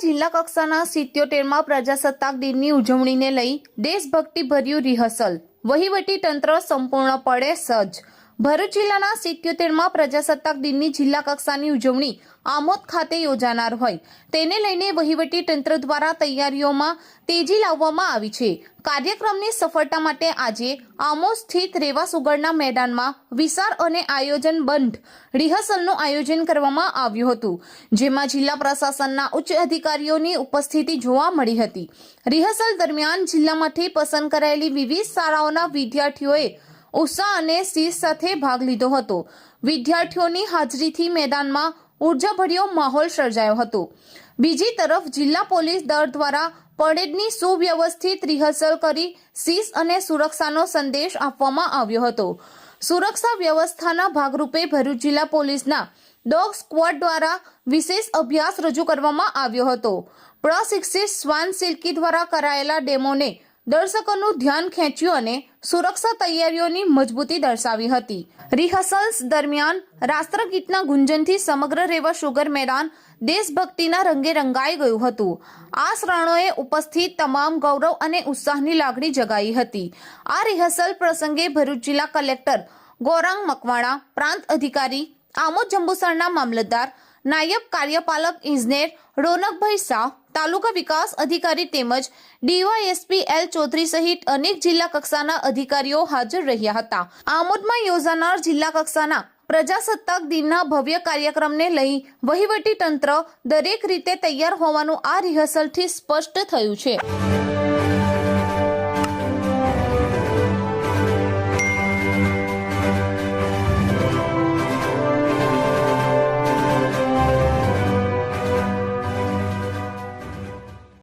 જિલ્લા કક્ષાના 77મા પ્રજાસત્તાક દિનની ઉજવણીને લઈ દેશભક્તિભર્યું રિહર્સલ, વહીવટી તંત્ર સંપૂર્ણપણે સજ્જ। ભરૂચ જિલ્લાના 77મા પ્રજાસત્તાક દિનની જિલ્લા કક્ષાની ઉજવણી આમોદ ખાતે યોજાનાર હોય તેને લઈને વહીવટી તંત્ર દ્વારા તૈયારીઓમાં તેજી લાવવામાં આવી છે। કાર્યક્રમની સફળતા માટે આજે આમોદ સ્થિત રેવા સુગરના મેદાનમાં વિશાળ અને આયોજનબદ્ધ રિહર્સલનું આયોજન કરવામાં આવ્યું હતું, જેમાં જિલ્લા પ્રશાસનના ઉચ્ચ અધિકારીઓની ઉપસ્થિતિ જોવા મળી હતી। રિહર્સલ દરમિયાન જિલ્લામાંથી પસંદ કરાયેલી વિવિધ શાળાઓના વિદ્યાર્થીઓએ ઉત્સાહ અને શિસ્ત સાથે ભાગ લીધો હતો। વિદ્યાર્થીઓની હાજરીથી મેદાનમાં ઉર્જાભર્યો માહોલ સર્જાયો હતો। બીજી તરફ જિલ્લા પોલીસ દળ દ્વારા પરેડની સુવ્યવસ્થિત રિહર્સલ કરી શિસ્ત અને સુરક્ષાનો સંદેશ આપવામાં આવ્યો હતો। સુરક્ષા વ્યવસ્થાના ભાગરૂપે ભરૂચ જિલ્લા પોલીસના ડોગ સ્ક્વોડ દ્વારા વિશેષ અભ્યાસ રજૂ કરવામાં આવ્યો હતો। પ્રશિક્ષિત શ્વાન સિલ્કી દ્વારા કરાયેલા ડેમોને દર્શકોનું ધ્યાન ખેંચ્યું અને સુરક્ષા તૈયારીઓની મજબૂતી દર્શાવી હતી। રિહર્સલ્સ દરમિયાન રાષ્ટ્રગીતના ગુંજનથી સમગ્ર રેવા સુગર મેદાન દેશભક્તિના રંગે રંગાઈ ગયું હતું। આ શ્રણોએ ઉપસ્થિત તમામ ગૌરવ અને ઉત્સાહની લાગણી જગાઈ હતી। આ રિહર્સલ પ્રસંગે ભરૂચ જિલ્લા કલેક્ટર ગૌરાંગ મકવાણા, પ્રાંત અધિકારી આમોદ જંબુસરના મામલતદાર, નાયબ કાર્યપાલક ઇજનેર રોનકભાઈ શાહ, તાલુકા વિકાસ અધિકારી તેમજ ડીવાયએસપી એલ ચૌધરી સહિત અનેક જિલ્લા કક્ષાના અધિકારીઓ હાજર રહ્યા હતા। આમોદમાં યોજાનાર જિલ્લા કક્ષાના પ્રજાસત્તાક દિનના ભવ્ય કાર્યક્રમને લઈ વહીવટી તંત્ર દરેક રીતે તૈયાર હોવાનું આ રિહર્સલથી સ્પષ્ટ થયું છે।